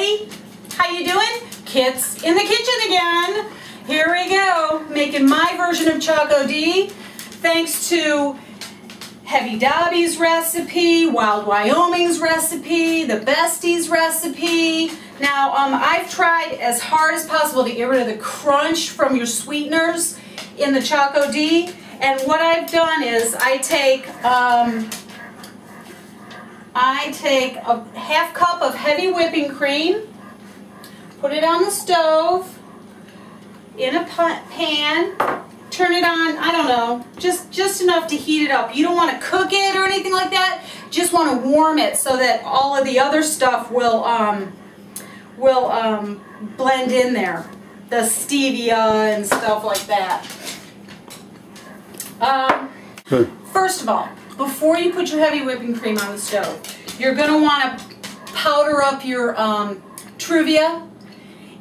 everybody. How you doing? Kit's in the kitchen again. Here we go, making my version of Choco D. Thanks to Heavy Dobby's recipe, Wild Wyoming's recipe, the Bestie's recipe. Now, I've tried as hard as possible to get rid of the crunch from your sweeteners in the Choco D. And what I've done is I take a half cup of heavy whipping cream, put it on the stove in a pan, turn it on, I don't know, just enough to heat it up. You don't want to cook it or anything like that. Just want to warm it so that all of the other stuff will blend in there. The stevia and stuff like that. First of all, before you put your heavy whipping cream on the stove, you're going to want to powder up your Truvia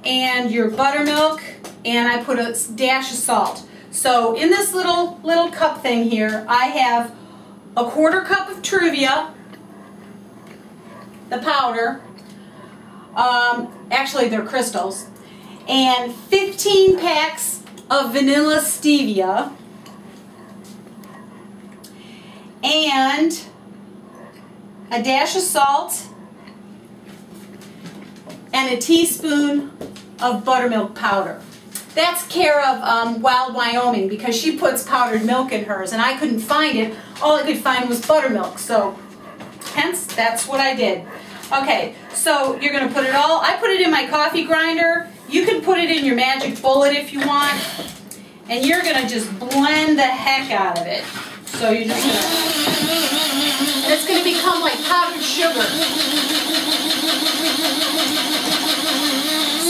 and your buttermilk, and I put a dash of salt. So in this little cup thing here, I have a 1/4 cup of Truvia, the powder, actually they're crystals, and 15 packs of vanilla stevia, and a dash of salt, and a teaspoon of buttermilk powder. That's care of Wild Wyoming, because she puts powdered milk in hers, and I couldn't find it. All I could find was buttermilk, so hence that's what I did. Okay, so you're going to put it all, I put it in my coffee grinder. You can put it in your magic bullet if you want, and you're going to just blend the heck out of it. So you're just going to, and it's going to become like powdered sugar.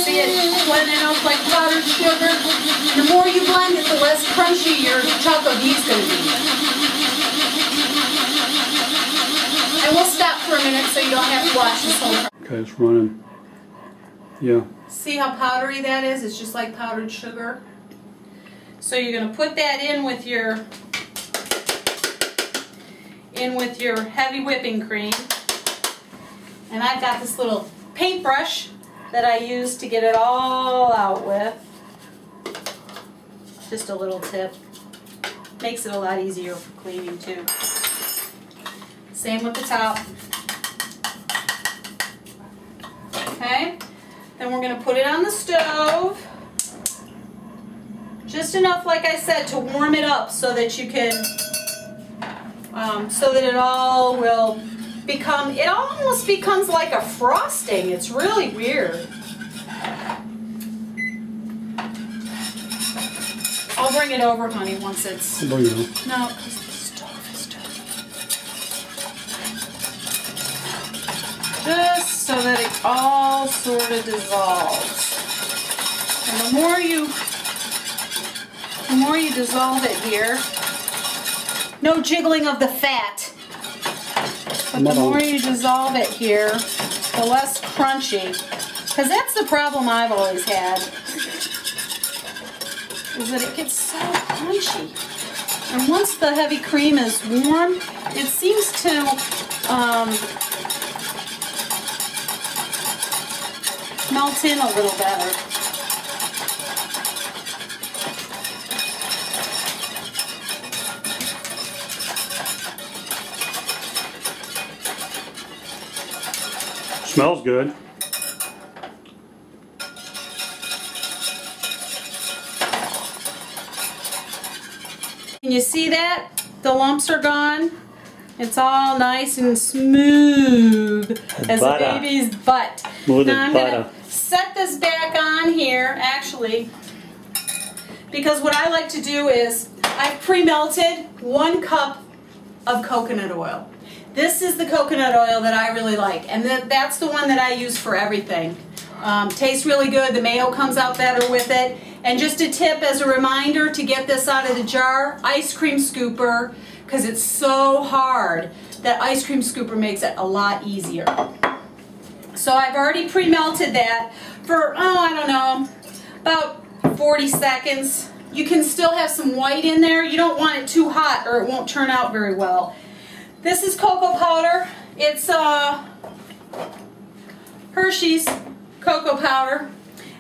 See it blending up like powdered sugar? The more you blend it, the less crunchy your Choco D is going to be. And we'll stop for a minute so you don't have to watch this whole. Okay, it's running. Yeah. See how powdery that is? It's just like powdered sugar. So you're going to put that in with your heavy whipping cream. And I've got this little paintbrush that I use to get it all out with. Just a little tip. Makes it a lot easier for cleaning too. Same with the top. Okay, then we're going to put it on the stove. Just enough, like I said, to warm it up so that you can, so that it all will become, it almost becomes like a frosting. It's really weird. I'll bring it over, honey, once it's, I'll bring it over. No, because the stove is dirty. Just so that it all sort of dissolves. And the more you dissolve it here, no jiggling of the fat, but the more you dissolve it here, the less crunchy. Because that's the problem I've always had, is that it gets so crunchy. And once the heavy cream is warm, it seems to melt in a little better. Smells good. Can you see that? The lumps are gone. It's all nice and smooth as a baby's butt. Smooth now as I'm butter. going to set this back on here, actually, because what I like to do is I've pre-melted 1 cup of coconut oil. This is the coconut oil that I really like, and that's the one that I use for everything. Tastes really good. The mayo comes out better with it. And just a tip as a reminder to get this out of the jar, ice cream scooper, because it's so hard. That ice cream scooper makes it a lot easier. So I've already pre-melted that for, oh, I don't know, about 40 seconds. You can still have some white in there. You don't want it too hot or it won't turn out very well. This is cocoa powder. It's Hershey's cocoa powder.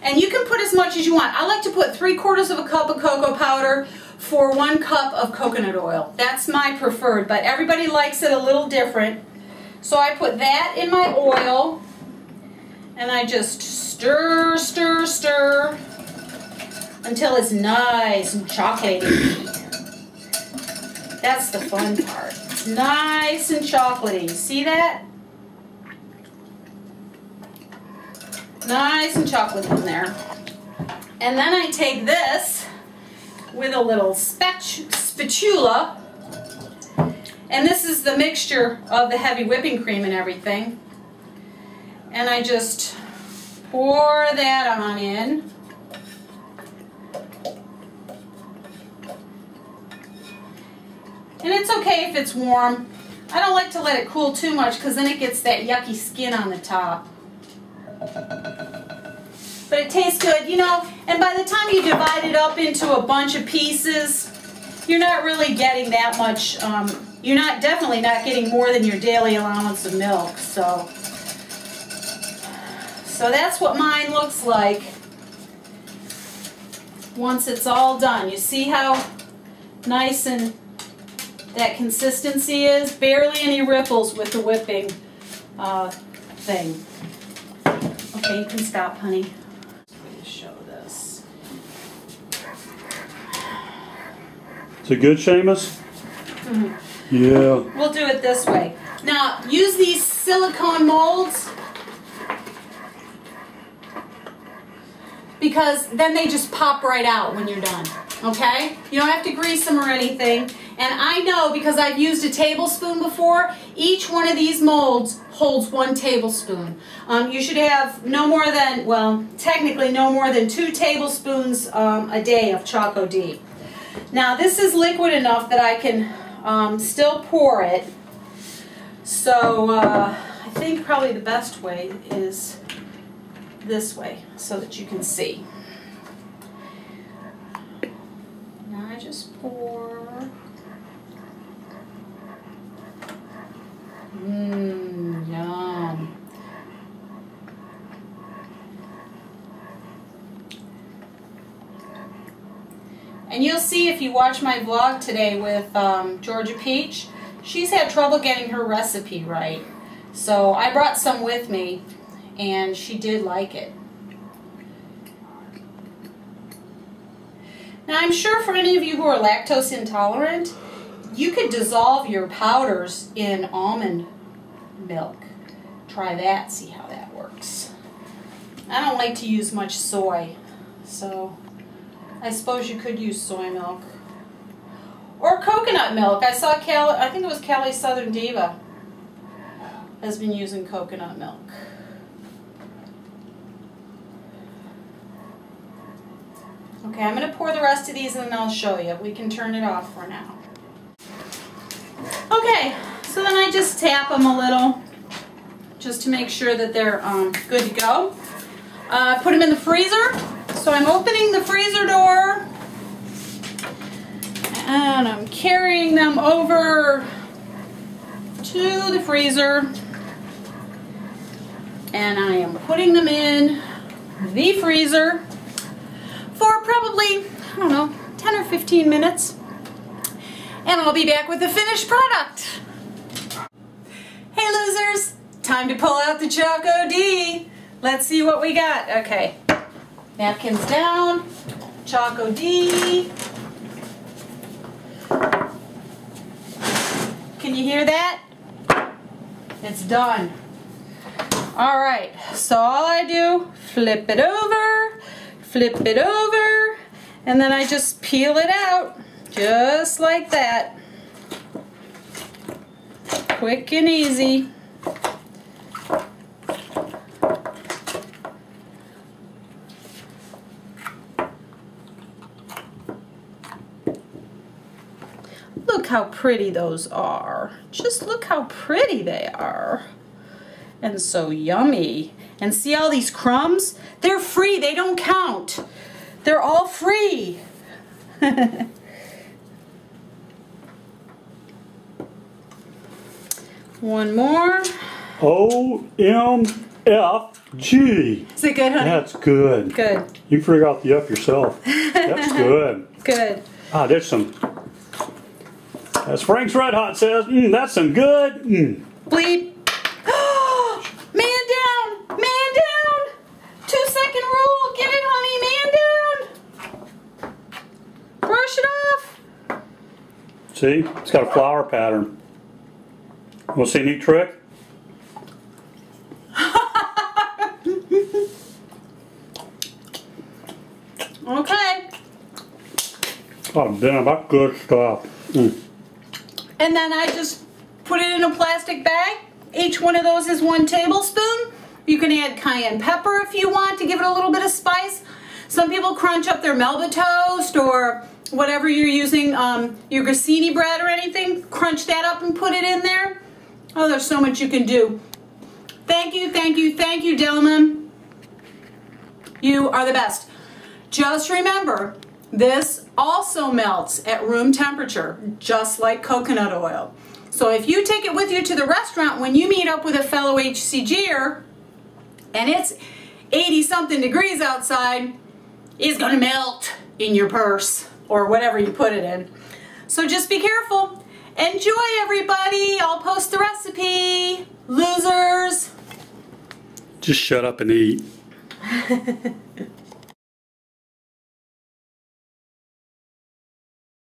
And you can put as much as you want. I like to put 3/4 of a cup of cocoa powder for 1 cup of coconut oil. That's my preferred, but everybody likes it a little different. So I put that in my oil, and I just stir, stir, stir until it's nice and chocolatey. That's the fun part. It's nice and chocolatey. See that? Nice and chocolatey in there. And then I take this with a little spatula, and this is the mixture of the heavy whipping cream and everything, and I just pour that on in. And it's okay if it's warm. I don't like to let it cool too much because then it gets that yucky skin on the top. But it tastes good, you know, and by the time you divide it up into a bunch of pieces, you're not really getting that much, you're definitely not getting more than your daily allowance of milk, so that's what mine looks like once it's all done. You see how nice and that consistency is? Barely any ripples with the whipping thing. Okay, you can stop, honey. Show this. Is it good, Seamus? Mm-hmm. Yeah. We'll do it this way. Now, use these silicone molds because then they just pop right out when you're done. Okay? You don't have to grease them or anything. And I know because I've used a tablespoon before, each one of these molds holds 1 tablespoon. You should have no more than, well, technically no more than 2 tablespoons a day of Choco D. Now this is liquid enough that I can still pour it. So I think probably the best way is this way so that you can see. Now I just pour. Yum. And you'll see if you watch my vlog today with Georgia Peach, she's had trouble getting her recipe right. So I brought some with me, and she did like it. Now I'm sure for any of you who are lactose intolerant, you could dissolve your powders in almond milk. Try that, see how that works. I don't like to use much soy, so I suppose you could use soy milk. Or coconut milk. I saw I think it was Callie's Southern Diva has been using coconut milk. Okay, I'm going to pour the rest of these and then I'll show you. We can turn it off for now. Okay, so then I just tap them a little just to make sure that they're good to go. Put them in the freezer. So I'm opening the freezer door and I'm carrying them over to the freezer and I am putting them in the freezer for probably, I don't know, 10 or 15 minutes. And I'll be back with the finished product. Hey losers, time to pull out the Choco D. Let's see what we got. Okay, napkins down, Choco D. Can you hear that? It's done. All right, so all I do, flip it over, and then I just peel it out. Just like that. Quick and easy. Look how pretty those are. Just look how pretty they are. And so yummy. And see all these crumbs? They're free, they don't count. They're all free. One more. OMG. F-G. Is it good, honey? That's good. Good. You can figure out the F yourself. That's good. Good. Ah, there's some. As Frank's Red Hot says, that's some good. Bleep. Man down! Man down! 2-second rule! Get it, honey! Man down! Brush it off! See? It's got a flower pattern. Want to see a neat trick? Okay. Oh, damn, that's good stuff. And then I just put it in a plastic bag. Each one of those is 1 tablespoon. You can add cayenne pepper if you want to give it a little bit of spice. Some people crunch up their Melba toast or whatever you're using, your grissini bread or anything. Crunch that up and put it in there. Oh, there's so much you can do. Thank you, thank you, thank you, Delman. You are the best. Just remember, this also melts at room temperature, just like coconut oil. So if you take it with you to the restaurant when you meet up with a fellow HCGer and it's 80-something degrees outside, it's gonna melt in your purse or whatever you put it in. So just be careful. Enjoy, everybody. I'll post the recipe. Losers. Just shut up and eat.